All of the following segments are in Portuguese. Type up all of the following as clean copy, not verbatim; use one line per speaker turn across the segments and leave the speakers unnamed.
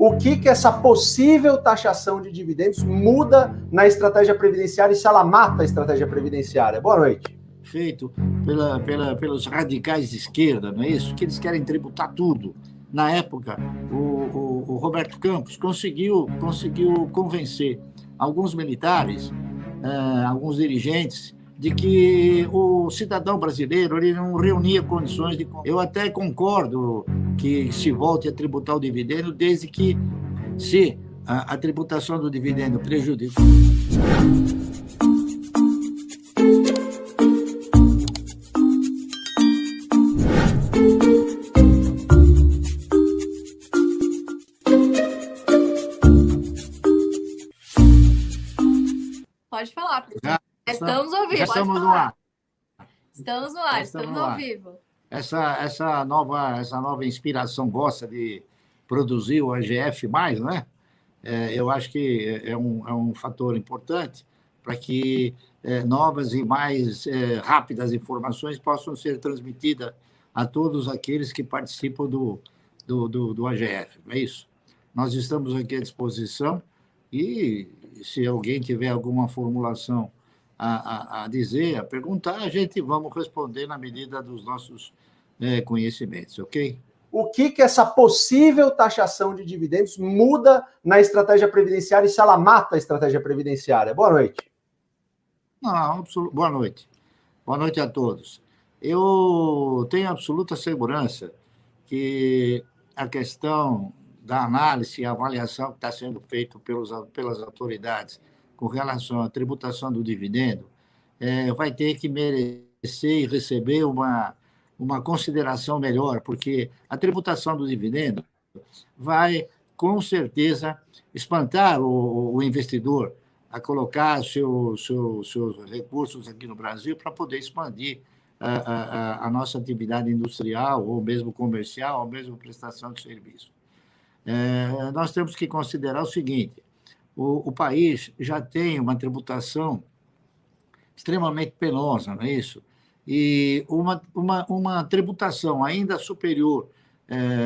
o que essa possível taxação de dividendos muda na estratégia previdenciária e se ela mata a estratégia previdenciária. Boa noite.
Feito pelos radicais de esquerda, não é isso? Que eles querem tributar tudo. Na época, o Roberto Campos conseguiu convencer alguns militares, alguns dirigentes, de que o cidadão brasileiro ele não reunia condições de... Eu até concordo que se volte a tributar o dividendo, desde que, se a tributação do dividendo prejudica...
Pode falar, estamos ao vivo.
Já estamos no ar.
Estamos no ar, estamos ao vivo.
Essa nova inspiração vossa de produzir o AGF+, não é? Eu acho que é um fator importante para que novas e mais rápidas informações possam ser transmitidas a todos aqueles que participam do AGF. É isso. Nós estamos aqui à disposição e, se alguém tiver alguma formulação a dizer, a perguntar, a gente vamos responder na medida dos nossos conhecimentos, ok?
O que essa possível taxação de dividendos muda na estratégia previdenciária e se ela mata a estratégia previdenciária? Boa noite.
Não, boa noite. Boa noite a todos. Eu tenho absoluta segurança que a questão da análise e avaliação que está sendo feita pelas autoridades com relação à tributação do dividendo vai ter que merecer e receber uma consideração melhor, porque a tributação do dividendo vai, com certeza, espantar o investidor a colocar seus recursos aqui no Brasil para poder expandir a nossa atividade industrial, ou mesmo comercial, ou mesmo prestação de serviço. Nós temos que considerar o seguinte: o país já tem uma tributação extremamente penosa, não é isso? E uma tributação ainda superior,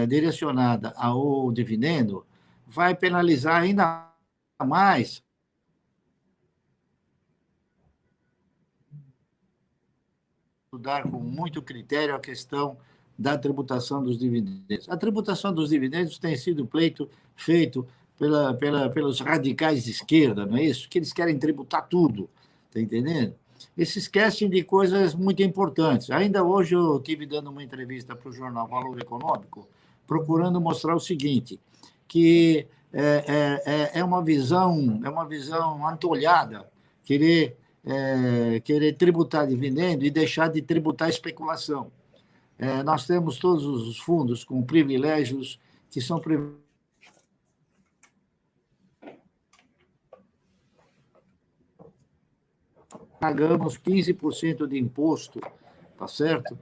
direcionada ao dividendo, vai penalizar ainda mais estudar com muito critério a questão da tributação dos dividendos. A tributação dos dividendos tem sido feito pelos radicais de esquerda, não é isso? Que eles querem tributar tudo, está entendendo? Eles se esquecem de coisas muito importantes. Ainda hoje eu estive dando uma entrevista para o jornal Valor Econômico, procurando mostrar o seguinte, que é uma visão antolhada querer tributar dividendo e deixar de tributar especulação. Nós temos todos os fundos com privilégios que são pagamos 15% de imposto, tá certo?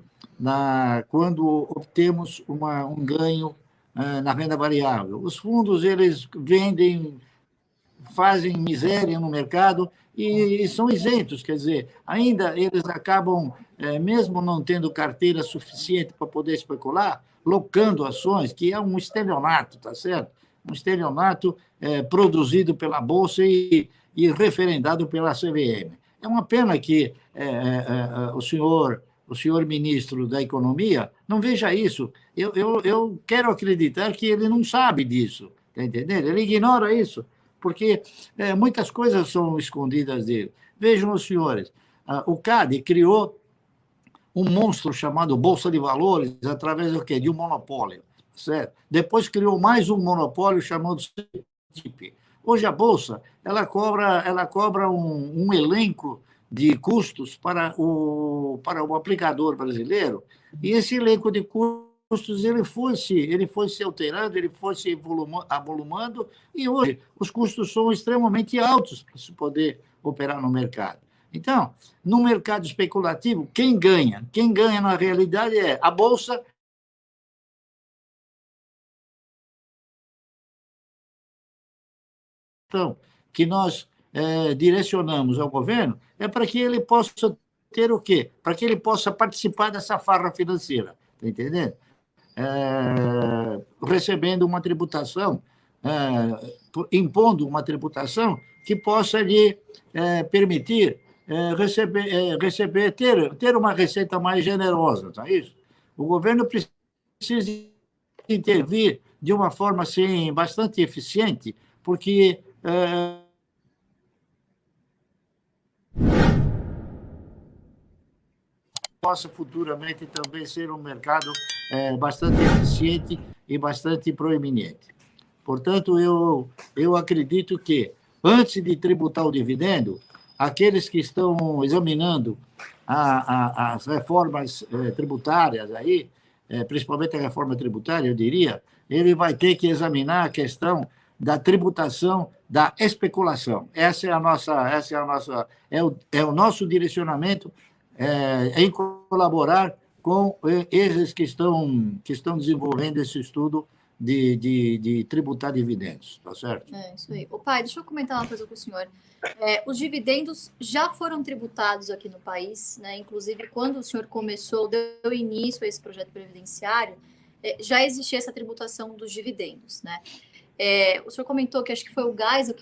Quando obtemos um ganho na renda variável. Os fundos, eles vendem, fazem miséria no mercado e são isentos, quer dizer, ainda eles acabam, mesmo não tendo carteira suficiente para poder especular, locando ações, que é um estelionato, tá certo? Um estelionato produzido pela Bolsa e referendado pela CVM. É uma pena que o senhor ministro da Economia não veja isso. Eu quero acreditar que ele não sabe disso, está entendendo? Ele ignora isso, porque muitas coisas são escondidas dele. Vejam os senhores, o CAD criou um monstro chamado Bolsa de Valores através do quê? De um monopólio, certo? Depois criou mais um monopólio chamado CETIP. Hoje a Bolsa ela cobra um elenco de custos para o aplicador brasileiro, e esse elenco de custos ele foi se alterando, ele foi se avolumando, e hoje os custos são extremamente altos para se poder operar no mercado. Então, no mercado especulativo, quem ganha? Quem ganha, na realidade, é a Bolsa que nós direcionamos ao governo é para que ele possa ter o quê? Para que ele possa participar dessa farra financeira, está entendendo? Recebendo uma tributação impondo uma tributação que possa lhe permitir ter uma receita mais generosa, não é isso? O governo precisa intervir de uma forma assim, bastante eficiente, porque possa futuramente também ser um mercado bastante eficiente e bastante proeminente. Portanto, eu acredito que, antes de tributar o dividendo, aqueles que estão examinando as reformas tributárias, aí, principalmente a reforma tributária, eu diria, ele vai ter que examinar a questão da tributação da especulação. Essa é o nosso direcionamento em colaborar com esses que estão desenvolvendo esse estudo de tributar dividendos, tá certo?
Isso aí. Ô, pai, deixa eu comentar uma coisa com o senhor. Os dividendos já foram tributados aqui no país, né? Inclusive, quando o senhor deu início a esse projeto previdenciário, já existia essa tributação dos dividendos, né? O senhor comentou que acho que foi o Geisel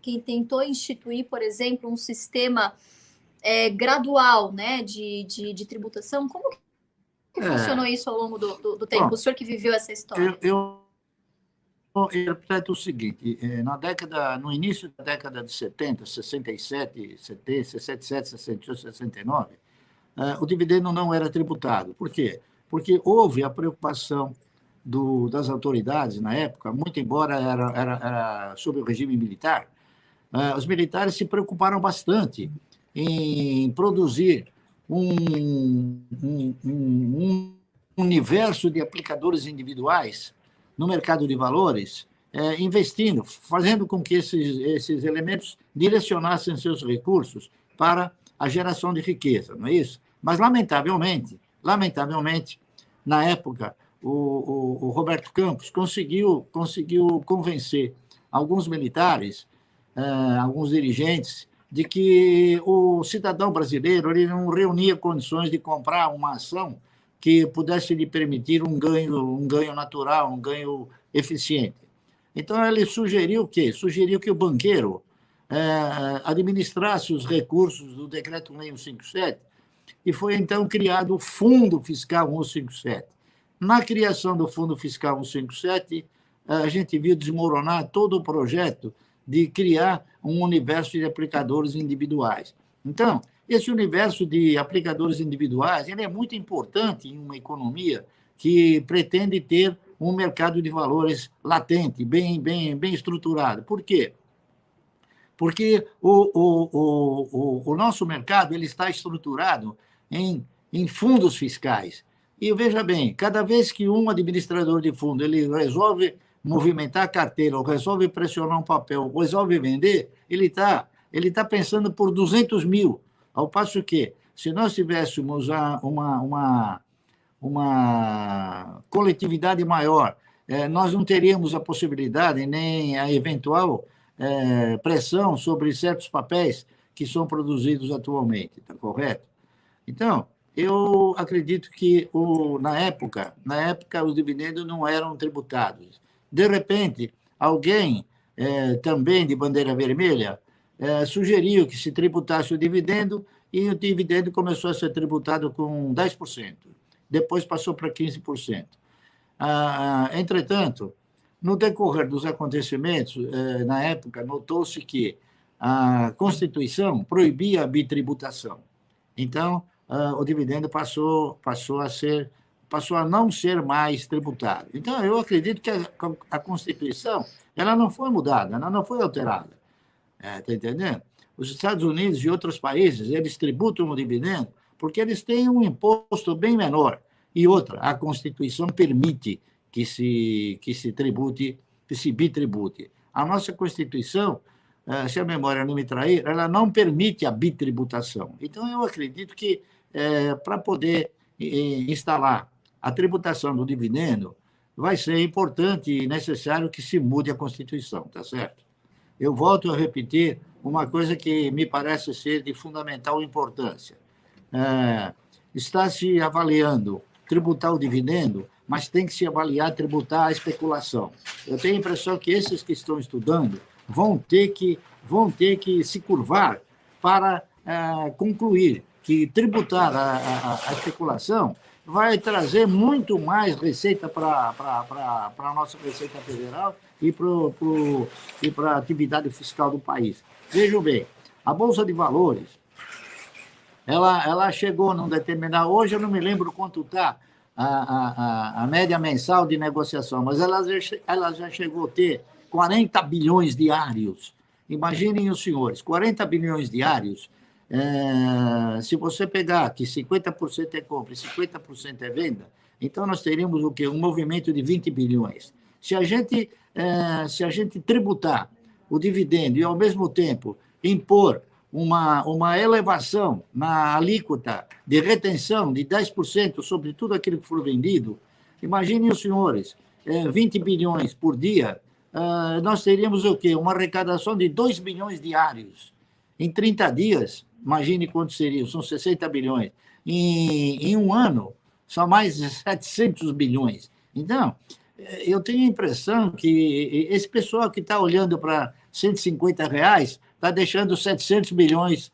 quem tentou instituir, por exemplo, um sistema gradual, né, de tributação. Como que funcionou isso ao longo do tempo? Bom, o senhor que viveu essa história.
Eu interpreto o seguinte: no início da década de 70, 67, 68, 69, o dividendo não era tributado. Por quê? Porque houve a preocupação das autoridades na época, muito embora era sob o regime militar, os militares se preocuparam bastante em produzir um universo de aplicadores individuais no mercado de valores, investindo, fazendo com que esses elementos direcionassem seus recursos para a geração de riqueza, não é isso? Mas, lamentavelmente, na época, o Roberto Campos conseguiu convencer alguns militares, alguns dirigentes, de que o cidadão brasileiro ele não reunia condições de comprar uma ação que pudesse lhe permitir um ganho natural, um ganho eficiente. Então, ele sugeriu o quê? Sugeriu que o banqueiro administrasse os recursos do Decreto-Lei 157, e foi, então, criado o Fundo Fiscal 157. Na criação do Fundo Fiscal 157, a gente viu desmoronar todo o projeto de criar um universo de aplicadores individuais. Então, esse universo de aplicadores individuais ele é muito importante em uma economia que pretende ter um mercado de valores latente, bem estruturado. Por quê? Porque o nosso mercado ele está estruturado em fundos fiscais. E veja bem, cada vez que um administrador de fundo ele resolve movimentar a carteira, ou resolve pressionar um papel, ou resolve vender, ele tá pensando por 200 mil. Ao passo que, se nós tivéssemos uma coletividade maior, nós não teríamos a possibilidade, nem a eventual pressão sobre certos papéis que são produzidos atualmente, está correto? Então, eu acredito que, na época, os dividendos não eram tributados. De repente, alguém, também de bandeira vermelha, sugeriu que se tributasse o dividendo, e o dividendo começou a ser tributado com 10%. Depois passou para 15%. Entretanto, no decorrer dos acontecimentos, na época, notou-se que a Constituição proibia a bitributação. Então, o dividendo passou a não ser mais tributado. Então, eu acredito que a Constituição ela não foi mudada, ela não foi alterada. Está entendendo? Os Estados Unidos e outros países, eles tributam o dividendo porque eles têm um imposto bem menor. E outra, a Constituição permite que se tribute, que se bitribute. A nossa Constituição, se a memória não me trair, ela não permite a bitributação. Então, eu acredito que, para poder instalar a tributação do dividendo, vai ser importante e necessário que se mude a Constituição, tá certo? Eu volto a repetir uma coisa que me parece ser de fundamental importância. Está se avaliando tributar o dividendo mas tem que se avaliar, tributar a especulação. Eu tenho a impressão que esses que estão estudando vão ter que se curvar para concluir que tributar a especulação vai trazer muito mais receita para a nossa Receita Federal e para a atividade fiscal do país. Vejam bem, a Bolsa de Valores, ela chegou num determinado... Hoje eu não me lembro quanto está a média mensal de negociação, mas ela já chegou a ter 40 bilhões diários. Imaginem os senhores, 40 bilhões diários, se você pegar que 50% é compra e 50% é venda, então nós teríamos o quê? Um movimento de 20 bilhões. Se a gente tributar o dividendo e, ao mesmo tempo, impor uma elevação na alíquota de retenção de 10% sobre tudo aquilo que for vendido, imaginem os senhores, 20 bilhões por dia, nós teríamos o quê? Uma arrecadação de 2 bilhões diários. Em 30 dias, imagine quanto seriam, são 60 bilhões. Em um ano, são mais de 700 bilhões. Então, eu tenho a impressão que esse pessoal que está olhando para R$ 150 está deixando 700 bilhões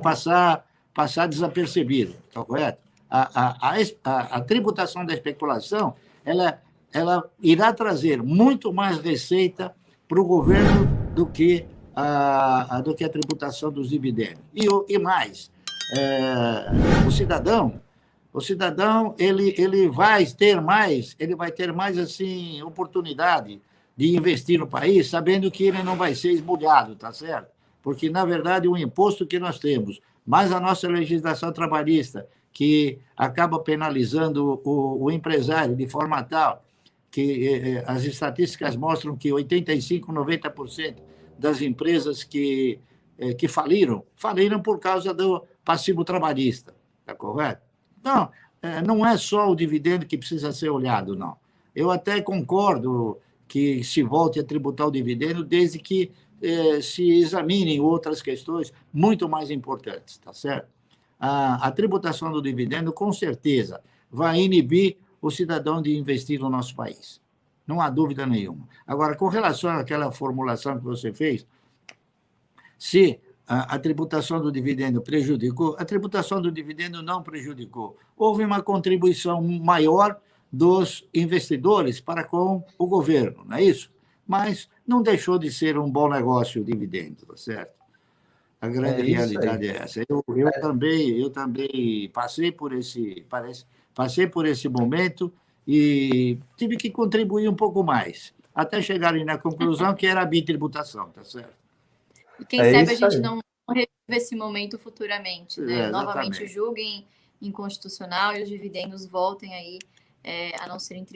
passar desapercebido, está correto? A tributação da especulação, ela irá trazer muito mais receita para o governo do que a tributação dos dividendos. E mais, o cidadão ele vai ter mais assim, oportunidade de investir no país, sabendo que ele não vai ser esmulhado, tá certo? Porque, na verdade, o imposto que nós temos, mais a nossa legislação trabalhista, que acaba penalizando o empresário de forma tal que as estatísticas mostram que 85%, 90% das empresas que faliram por causa do passivo trabalhista, está correto? Então, não é só o dividendo que precisa ser olhado, não. Eu até concordo que se volte a tributar o dividendo, desde que se examinem outras questões muito mais importantes, tá certo? A tributação do dividendo, com certeza, vai inibir o cidadão de investir no nosso país. Não há dúvida nenhuma. Agora, com relação àquela formulação que você fez, se a tributação do dividendo prejudicou, a tributação do dividendo não prejudicou. Houve uma contribuição maior dos investidores para com o governo, não é isso? Mas não deixou de ser um bom negócio o dividendo, tá certo? A grande realidade é essa. Eu também passei por esse momento e tive que contribuir um pouco mais, até chegarem na conclusão que era a bitributação, tá certo?
E quem sabe a gente não revive esse momento futuramente, né? Novamente julguem inconstitucional e os dividendos voltem aí a não serem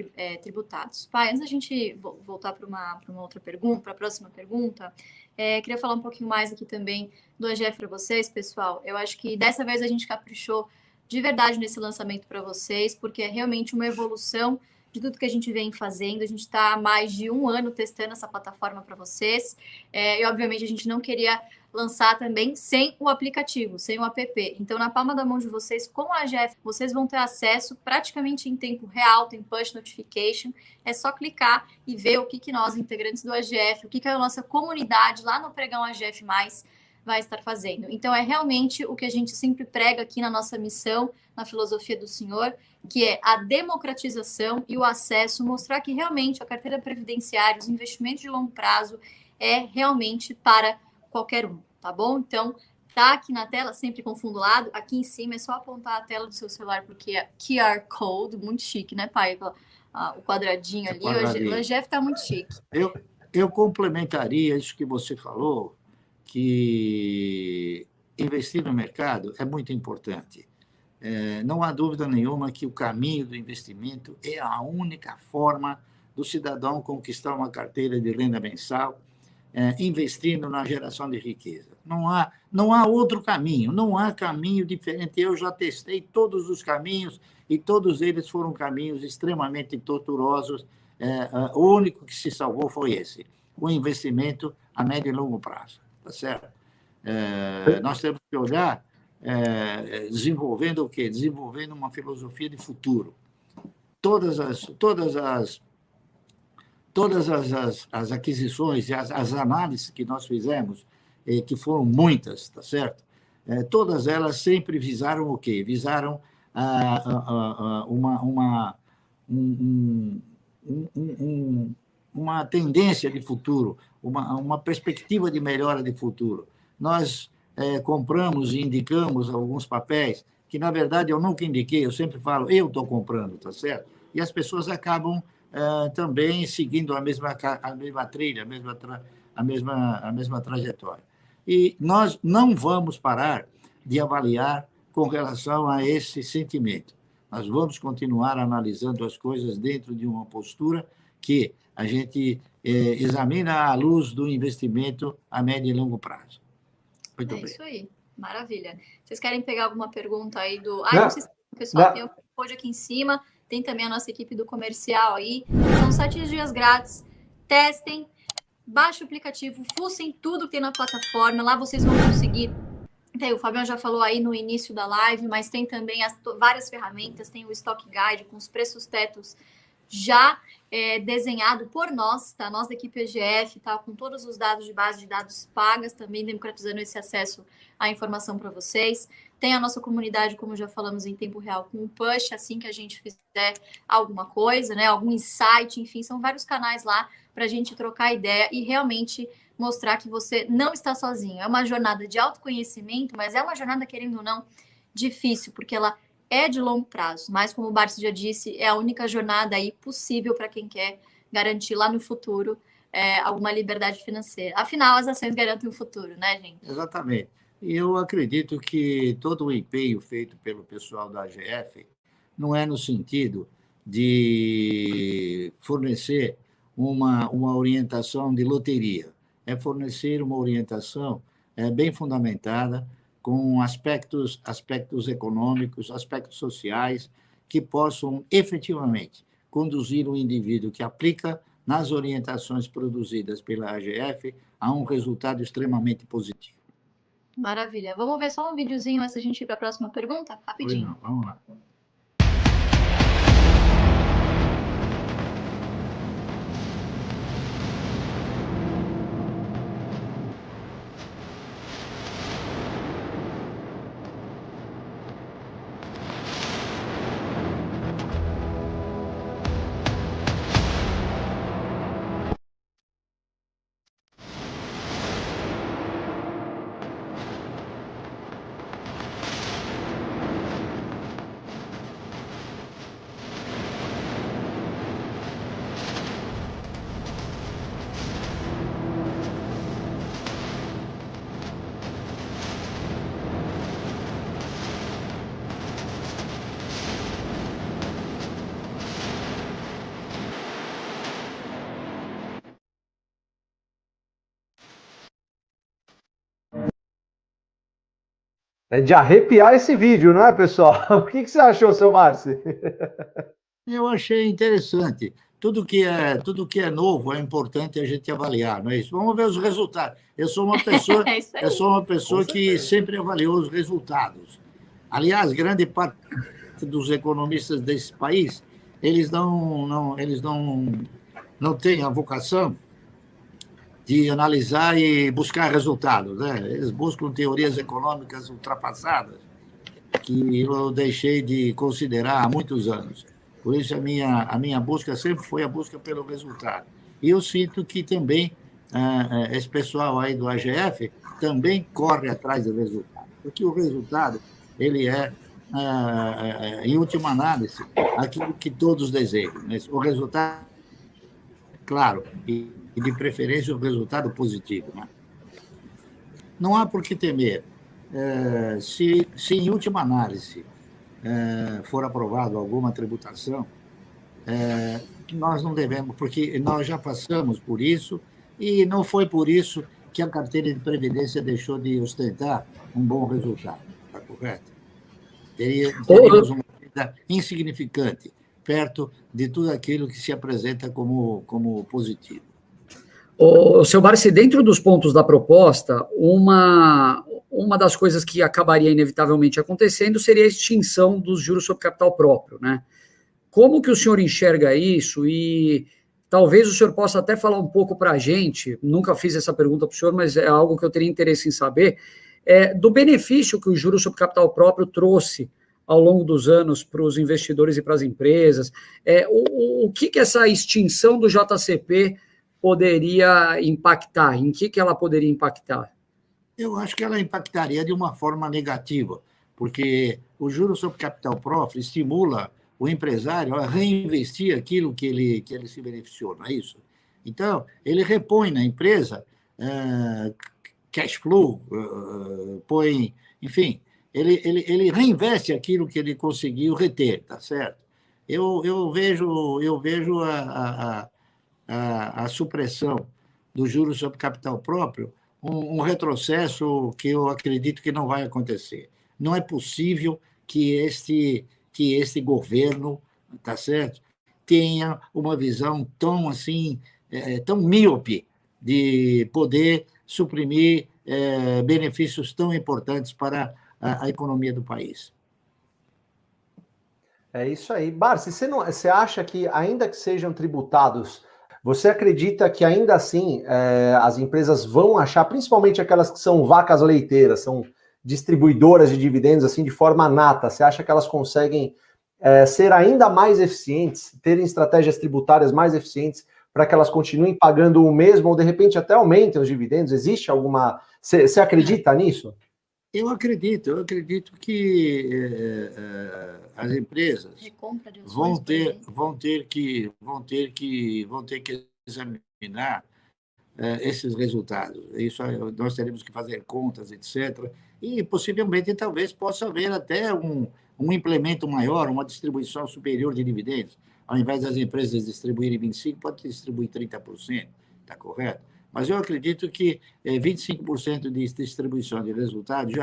tributados. Pai, antes da gente voltar para uma outra pergunta, para a próxima pergunta, queria falar um pouquinho mais aqui também do AGF para vocês, pessoal. Eu acho que dessa vez a gente caprichou de verdade nesse lançamento para vocês, porque é realmente uma evolução de tudo que a gente vem fazendo. A gente está há mais de 1 ano testando essa plataforma para vocês. E, obviamente, a gente não queria lançar também sem o aplicativo, sem o app. Então, na palma da mão de vocês, com a AGF, vocês vão ter acesso praticamente em tempo real, tem push notification. É só clicar e ver o que nós, integrantes do AGF, o que a nossa comunidade lá no Pregão AGF+, vai estar fazendo. Então, é realmente o que a gente sempre prega aqui na nossa missão, na filosofia do senhor, que é a democratização e o acesso, mostrar que realmente a carteira previdenciária, os investimentos de longo prazo, é realmente para qualquer um, tá bom? Então, tá aqui na tela, sempre com fundo lado, aqui em cima é só apontar a tela do seu celular, porque é QR Code, muito chique, né, pai? O quadradinho ali, o AGF tá muito chique.
Eu complementaria isso que você falou, que investir no mercado é muito importante. Não há dúvida nenhuma que o caminho do investimento é a única forma do cidadão conquistar uma carteira de renda mensal, investindo na geração de riqueza. Não há outro caminho, não há caminho diferente. Eu já testei todos os caminhos e todos eles foram caminhos extremamente tortuosos. O único que se salvou foi esse, o investimento a médio e longo prazo. Tá certo? Nós temos que olhar desenvolvendo o quê? Desenvolvendo uma filosofia de futuro. todas as aquisições e as análises que nós fizemos, que foram muitas, tá certo? Todas elas sempre visaram o quê? Visaram uma tendência de futuro, uma perspectiva de melhora de futuro. Nós compramos e indicamos alguns papéis que, na verdade, eu nunca indiquei, eu sempre falo, eu estou comprando, tá certo? E as pessoas acabam também seguindo a mesma trilha, a mesma trajetória. E nós não vamos parar de avaliar com relação a esse sentimento. Nós vamos continuar analisando as coisas dentro de uma postura que a gente examina à luz do investimento a médio e longo prazo.
Muito bem. Isso aí, maravilha. Vocês querem pegar alguma pergunta aí do... não sei se o pessoal tem o código aqui em cima, tem também a nossa equipe do comercial aí. São 7 dias grátis. Testem, baixem o aplicativo, fuçem tudo que tem na plataforma. Lá vocês vão conseguir... O Fabião já falou aí no início da live, mas tem também várias ferramentas. Tem o Stock Guide com os preços tetos já desenhado por nós, tá? Nós da equipe EGF, tá? Com todos os dados de base de dados pagas, também democratizando esse acesso à informação para vocês. Tem a nossa comunidade, como já falamos, em tempo real, com um push, assim que a gente fizer alguma coisa, né? Algum insight, enfim, são vários canais lá para a gente trocar ideia e realmente mostrar que você não está sozinho. É uma jornada de autoconhecimento, mas é uma jornada, querendo ou não, difícil, porque ela é de longo prazo, mas como o Barsi já disse, é a única jornada aí possível para quem quer garantir lá no futuro alguma liberdade financeira. Afinal, as ações garantem o futuro, né, gente?
Exatamente. E eu acredito que todo o empenho feito pelo pessoal da AGF não é no sentido de fornecer uma orientação de loteria, é fornecer uma orientação bem fundamentada, com aspectos econômicos, aspectos sociais, que possam efetivamente conduzir o indivíduo que aplica nas orientações produzidas pela AGF a um resultado extremamente positivo.
Maravilha. Vamos ver só um videozinho antes da gente ir para a próxima pergunta? Rapidinho.
Não, vamos lá.
É de arrepiar esse vídeo, não é, pessoal? O que você achou, seu Márcio?
Eu achei interessante. Tudo que é novo é importante a gente avaliar, não é isso? Vamos ver os resultados. Eu sou uma pessoa que sempre avaliou os resultados. Aliás, grande parte dos economistas desse país, eles não têm a vocação de analisar e buscar resultados, né? Eles buscam teorias econômicas ultrapassadas, que eu deixei de considerar há muitos anos. Por isso, a minha busca sempre foi a busca pelo resultado. E eu sinto que também esse pessoal aí do AGF também corre atrás do resultado, porque o resultado, ele em última análise, aquilo que todos desejam. Né? O resultado, claro, e de preferência o resultado positivo. Né? Não há por que temer. Se em última análise for aprovado alguma tributação, nós não devemos, porque nós já passamos por isso e não foi por isso que a carteira de previdência deixou de ostentar um bom resultado. Está correto? Teríamos uma vida insignificante perto de tudo aquilo que se apresenta como positivo.
Seu Barsi, dentro dos pontos da proposta, uma das coisas que acabaria inevitavelmente acontecendo seria a extinção dos juros sobre capital próprio, né? Como que o senhor enxerga isso? E talvez o senhor possa até falar um pouco para a gente, nunca fiz essa pergunta para o senhor, mas é algo que eu teria interesse em saber, do benefício que o juros sobre capital próprio trouxe ao longo dos anos para os investidores e para as empresas. O que essa extinção do JCP poderia impactar? Em que ela poderia impactar?
Eu acho que ela impactaria de uma forma negativa, porque o juros sobre capital próprio estimula o empresário a reinvestir aquilo que ele se beneficiou, não é isso? Então, ele repõe na empresa cash flow, enfim, ele reinveste aquilo que ele conseguiu reter, tá certo? Eu vejo a supressão do juros sobre capital próprio um retrocesso que eu acredito que não vai acontecer. Não é possível que este governo, tá certo, tenha uma visão tão assim, tão míope de poder suprimir benefícios tão importantes para a economia do país.
É isso aí. Barsi, você acha que, ainda que sejam tributados, você acredita que ainda assim as empresas vão achar, principalmente aquelas que são vacas leiteiras, são distribuidoras de dividendos assim de forma nata, você acha que elas conseguem ser ainda mais eficientes, terem estratégias tributárias mais eficientes para que elas continuem pagando o mesmo ou de repente até aumentem os dividendos? Existe alguma... Você acredita nisso?
Eu acredito que as empresas vão ter que examinar esses resultados. Isso nós teremos que fazer contas, etc. E possivelmente talvez possa haver até um implemento maior, uma distribuição superior de dividendos. Ao invés das empresas distribuírem 25%, pode distribuir 30%, está correto? Mas eu acredito que 25% de distribuição de resultados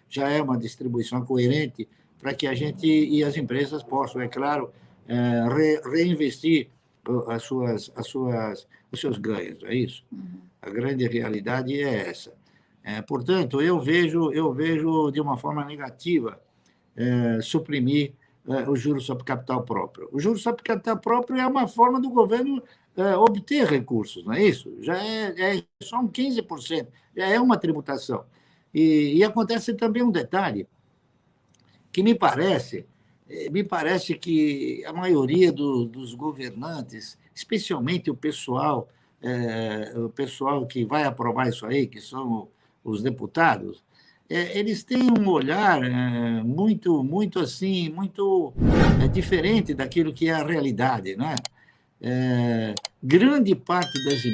já é uma distribuição coerente para que a gente e as empresas possam, é claro, reinvestir os seus ganhos, é isso? A grande realidade é essa. Portanto, eu vejo de uma forma negativa suprimir o juros sobre capital próprio. O juros sobre capital próprio é uma forma do governo obter recursos, não é isso? Já é só um 15%, já é uma tributação. E acontece também um detalhe, que me parece que a maioria dos governantes, especialmente o pessoal que vai aprovar isso aí, que são os deputados, eles têm um olhar muito assim, muito diferente daquilo que é a realidade, não é? Grande parte das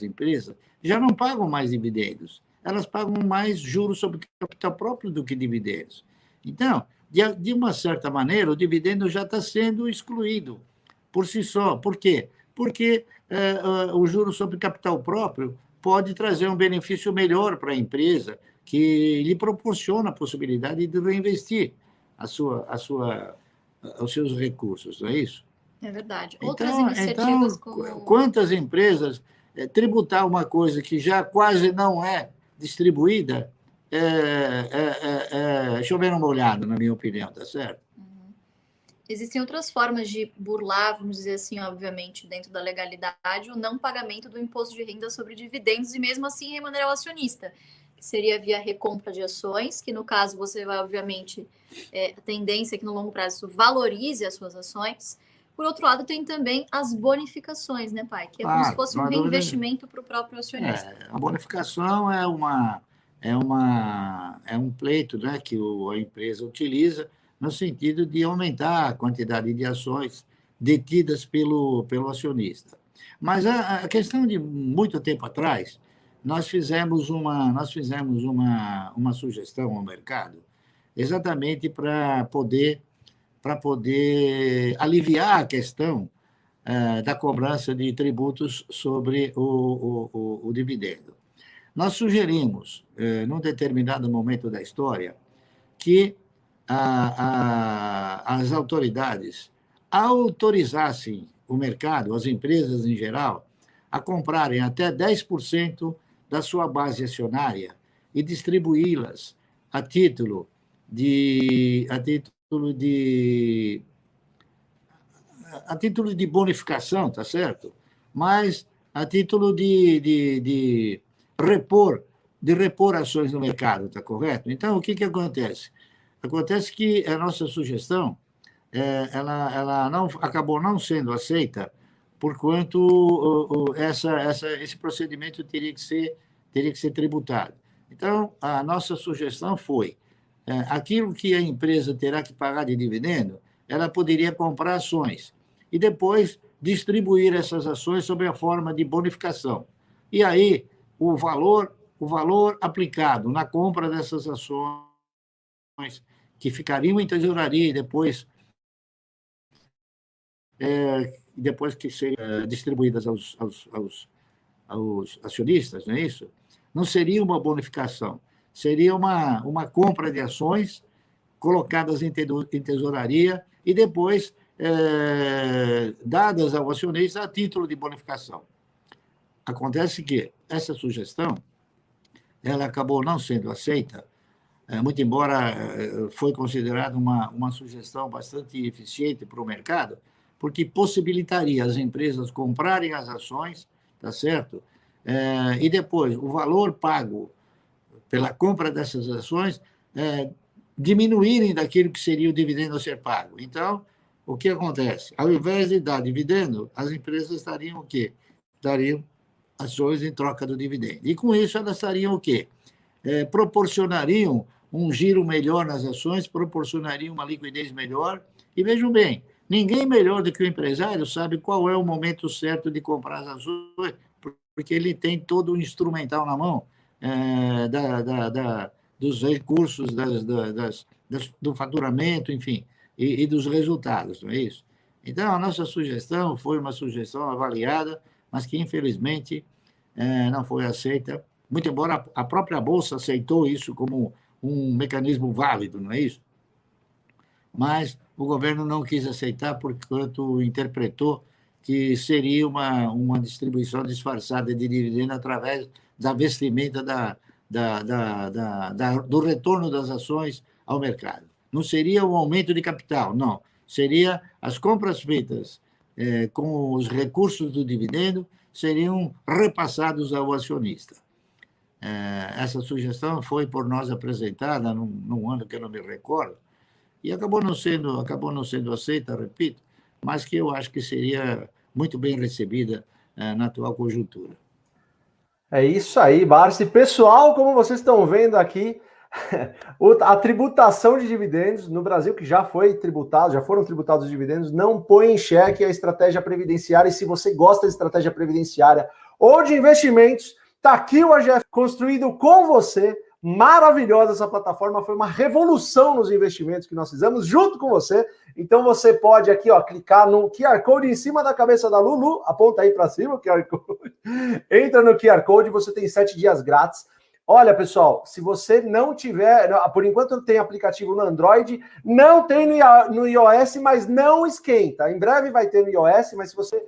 empresas já não pagam mais dividendos, elas pagam mais juros sobre capital próprio do que dividendos. Então, de uma certa maneira, o dividendo já está sendo excluído por si só. Por quê? Porque o juro sobre capital próprio pode trazer um benefício melhor para a empresa, que lhe proporciona a possibilidade de reinvestir os seus recursos, não é isso?
É verdade. Outras iniciativas
como... Quantas empresas tributar uma coisa que já quase não é distribuída chover uma olhada, na minha opinião, tá certo?
Existem outras formas de burlar, vamos dizer assim, obviamente, dentro da legalidade, o não pagamento do imposto de renda sobre dividendos e mesmo assim remunerar o acionista, que seria via recompra de ações, que no caso você vai, obviamente, a tendência é que no longo prazo isso valorize as suas ações. Por outro lado, tem também as bonificações, né, pai? Que é como se fosse um reinvestimento para o próprio acionista.
A bonificação é um pleito, né, que a empresa utiliza no sentido de aumentar a quantidade de ações detidas pelo acionista. Mas a questão de muito tempo atrás, nós fizemos uma sugestão ao mercado exatamente para poder aliviar a questão da cobrança de tributos sobre o dividendo. Nós sugerimos, num determinado momento da história, que as autoridades autorizassem o mercado, as empresas em geral, a comprarem até 10% da sua base acionária e distribuí-las a título de bonificação, tá certo? Mas a título de repor ações no mercado, tá correto? Então, o que acontece? Acontece que a nossa sugestão ela acabou não sendo aceita, porquanto esse procedimento teria que ser tributado. Então, a nossa sugestão foi aquilo que a empresa terá que pagar de dividendo, ela poderia comprar ações e depois distribuir essas ações sob a forma de bonificação. E aí, o valor aplicado na compra dessas ações, que ficariam em tesouraria e depois que seriam distribuídas aos acionistas, não é isso? Não seria uma bonificação, seria uma compra de ações colocadas em tesouraria e depois dadas ao acionista a título de bonificação. Acontece que essa sugestão ela acabou não sendo aceita, muito embora foi considerada uma sugestão bastante eficiente para o mercado, porque possibilitaria as empresas comprarem as ações, tá certo? E depois o valor pago pela compra dessas ações diminuírem daquilo que seria o dividendo a ser pago. Então, o que acontece? Ao invés de dar dividendo, as empresas estariam o quê? Dariam ações em troca do dividendo. E com isso elas estariam o quê? Proporcionariam um giro melhor nas ações, proporcionariam uma liquidez melhor. E vejam bem, ninguém melhor do que o empresário sabe qual é o momento certo de comprar as ações, porque ele tem todo o instrumental na mão dos recursos, do faturamento, enfim, e dos resultados, não é isso? Então, a nossa sugestão foi uma sugestão avaliada, mas que, infelizmente, não foi aceita, muito embora a própria Bolsa aceitou isso como um mecanismo válido, não é isso? Mas o governo não quis aceitar, porquanto interpretou que seria uma distribuição disfarçada de dividendo através da vestimenta do retorno das ações ao mercado. Não seria um aumento de capital, não. Seria as compras feitas com os recursos do dividendo seriam repassados ao acionista. Essa sugestão foi por nós apresentada num ano que eu não me recordo, e acabou não sendo aceita, repito, mas que eu acho que seria muito bem recebida na atual conjuntura.
É isso aí, Barsi. Pessoal, como vocês estão vendo aqui, a tributação de dividendos no Brasil, que já foram tributados os dividendos, não põe em xeque a estratégia previdenciária. E se você gosta de estratégia previdenciária ou de investimentos, tá aqui o AGF construído com você. Maravilhosa essa plataforma, foi uma revolução nos investimentos que nós fizemos junto com você. Então você pode aqui, ó, clicar no QR Code em cima da cabeça da Lulu, aponta aí para cima o QR Code, entra no QR Code, você tem 7 dias grátis. Olha, pessoal, se você não tiver, por enquanto tem aplicativo no Android, não tem no iOS, mas não esquenta. Em breve vai ter no iOS, mas se você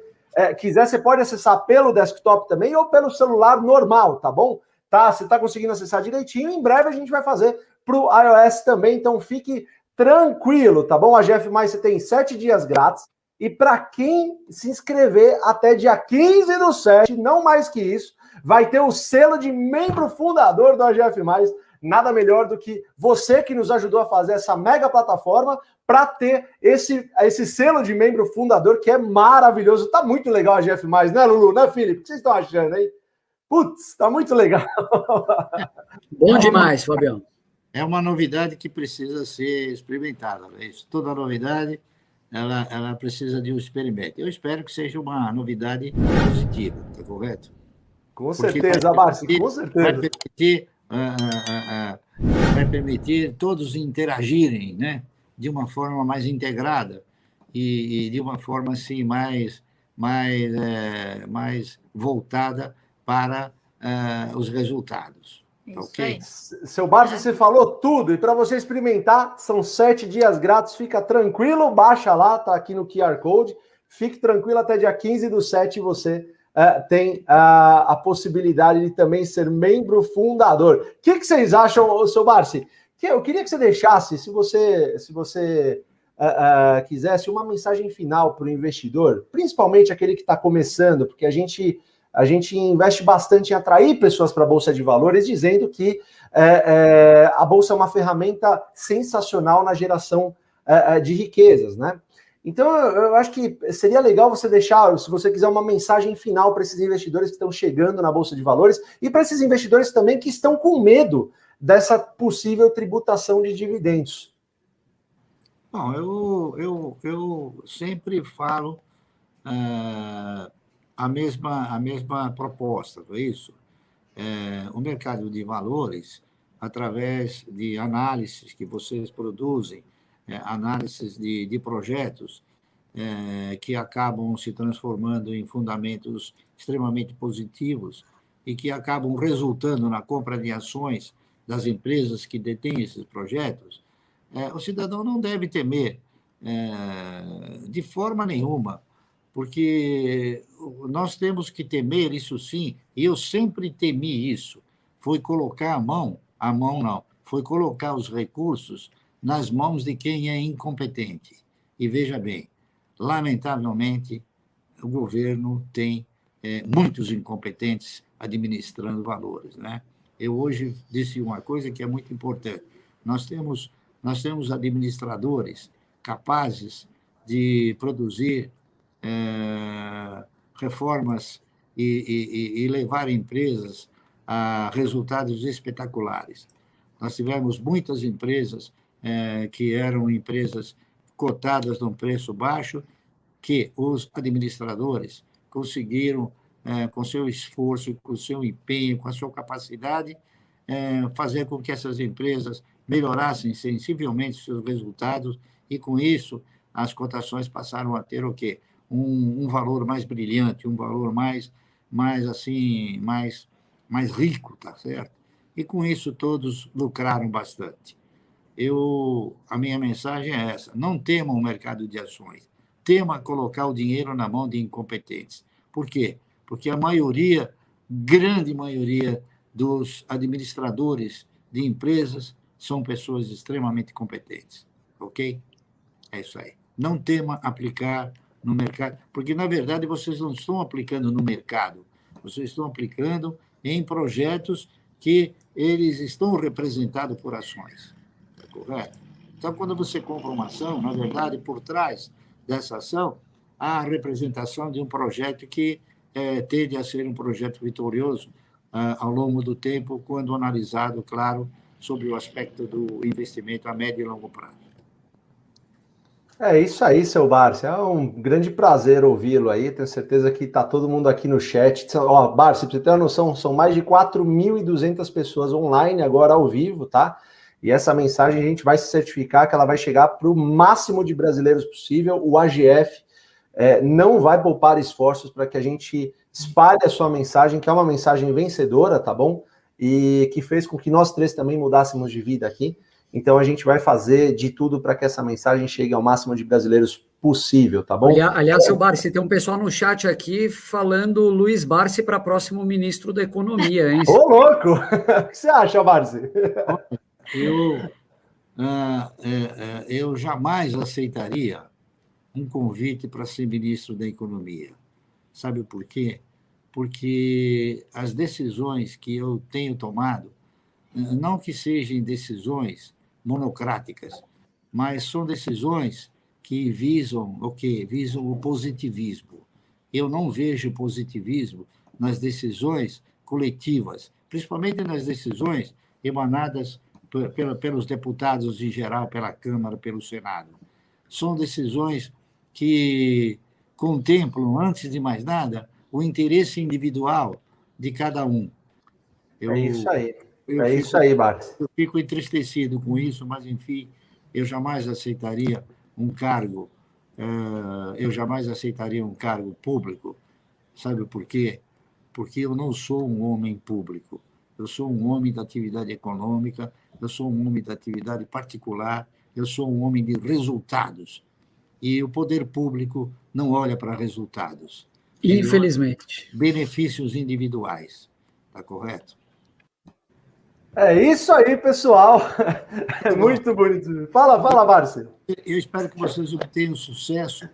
quiser, você pode acessar pelo desktop também ou pelo celular normal, tá bom? Tá, você está conseguindo acessar direitinho, em breve a gente vai fazer para o iOS também, então fique tranquilo, tá bom? A GF+, você tem 7 dias grátis, e para quem se inscrever até dia 15/7, não mais que isso, vai ter o selo de membro fundador do AGF+, nada melhor do que você que nos ajudou a fazer essa mega plataforma para ter esse selo de membro fundador, que é maravilhoso. Tá muito legal a AGF+, né, Lulu? Né, Felipe? O que vocês estão achando, hein? Putz, tá muito legal.
Bom demais, Fabião.
É uma novidade que precisa ser experimentada. Toda novidade, ela precisa de um experimento. Eu espero que seja uma novidade positiva, tá correto?
Com certeza, Barsi, com certeza.
Vai permitir todos interagirem, né, de uma forma mais integrada e de uma forma assim mais voltada para os resultados. Ok?
Seu Barsi, você falou tudo. E para você experimentar, são 7 dias grátis. Fica tranquilo, baixa lá, tá aqui no QR Code. Fique tranquilo, até dia 15/7 você tem a possibilidade de também ser membro fundador. O que vocês acham, seu Barsi? que eu queria que você deixasse, se você quisesse, uma mensagem final para o investidor, principalmente aquele que está começando, porque a gente investe bastante em atrair pessoas para a Bolsa de Valores, dizendo que a Bolsa é uma ferramenta sensacional na geração de riquezas, né? Então, eu acho que seria legal você deixar, se você quiser, uma mensagem final para esses investidores que estão chegando na Bolsa de Valores e para esses investidores também que estão com medo dessa possível tributação de dividendos.
Bom, eu sempre falo a mesma proposta, não é isso? O mercado de valores, através de análises que vocês produzem, análises de projetos que acabam se transformando em fundamentos extremamente positivos e que acabam resultando na compra de ações das empresas que detêm esses projetos, o cidadão não deve temer de forma nenhuma, porque nós temos que temer, isso sim, e eu sempre temi isso, foi colocar a mão não, foi colocar os recursos nas mãos de quem é incompetente. E veja bem, lamentavelmente, o governo tem muitos incompetentes administrando valores, né? Eu hoje disse uma coisa que é muito importante. Nós temos administradores capazes de produzir reformas e levar empresas a resultados espetaculares. Nós tivemos muitas empresas que eram empresas cotadas num preço baixo, que os administradores conseguiram, com seu esforço, com seu empenho, com a sua capacidade, fazer com que essas empresas melhorassem sensivelmente seus resultados e, com isso, as cotações passaram a ter o quê? Um valor mais brilhante, um valor mais rico, tá certo? E, com isso, todos lucraram bastante. A minha mensagem é essa: não temam o mercado de ações, tema colocar o dinheiro na mão de incompetentes. Por quê? Porque a maioria, grande maioria dos administradores de empresas são pessoas extremamente competentes, ok? É isso aí. Não tema aplicar no mercado, porque, na verdade, vocês não estão aplicando no mercado, vocês estão aplicando em projetos que eles estão representados por ações. Correto? Então, quando você compra uma ação, na verdade, por trás dessa ação, há a representação de um projeto que tende a ser um projeto vitorioso ao longo do tempo, quando analisado, claro, sobre o aspecto do investimento a médio e longo prazo.
É isso aí, seu Barsi. É um grande prazer ouvi-lo aí. Tenho certeza que está todo mundo aqui no chat. Ó, Barsi, para você ter uma noção, são mais de 4.200 pessoas online agora ao vivo, tá? E essa mensagem a gente vai se certificar que ela vai chegar para o máximo de brasileiros possível. O AGF não vai poupar esforços para que a gente espalhe a sua mensagem, que é uma mensagem vencedora, tá bom? E que fez com que nós três também mudássemos de vida aqui. Então a gente vai fazer de tudo para que essa mensagem chegue ao máximo de brasileiros possível, tá bom?
Aliás, seu Barsi, tem um pessoal no chat aqui falando Luiz Barsi para próximo ministro da Economia, hein?
Ô, louco! O que você acha, Barsi?
Eu jamais aceitaria um convite para ser ministro da Economia. Sabe por quê? Porque as decisões que eu tenho tomado, não que sejam decisões monocráticas, mas são decisões que visam o quê? Visam o positivismo. Eu não vejo positivismo nas decisões coletivas, principalmente nas decisões emanadas pelos deputados em geral, pela Câmara, pelo Senado. São decisões que contemplam, antes de mais nada, o interesse individual de cada um.
É isso aí. Isso aí, Barsi.
Eu fico entristecido com isso, mas, enfim, eu jamais aceitaria um cargo, público. Sabe por quê? Porque eu não sou um homem público. Eu sou um homem da atividade econômica, eu sou um homem da atividade particular, eu sou um homem de resultados. E o poder público não olha para resultados.
Infelizmente.
Benefícios individuais. Está correto?
É isso aí, pessoal. É muito bonito. Fala, Márcio.
Eu espero que vocês obtenham sucesso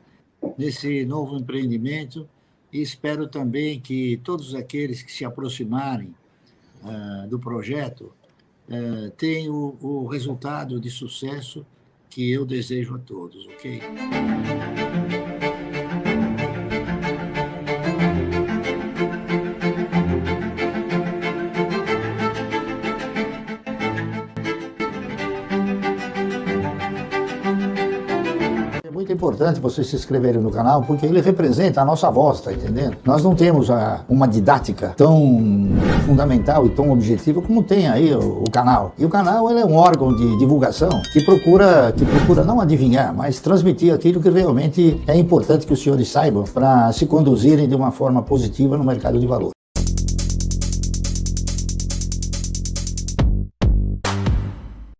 nesse novo empreendimento e espero também que todos aqueles que se aproximarem do projeto tenham o resultado de sucesso que eu desejo a todos, ok? Muito importante vocês se inscreverem no canal, porque ele representa a nossa voz, tá entendendo? Nós não temos uma didática tão fundamental e tão objetiva como tem aí o canal. E o canal ele é um órgão de divulgação que procura não adivinhar, mas transmitir aquilo que realmente é importante que os senhores saibam para se conduzirem de uma forma positiva no mercado de valores.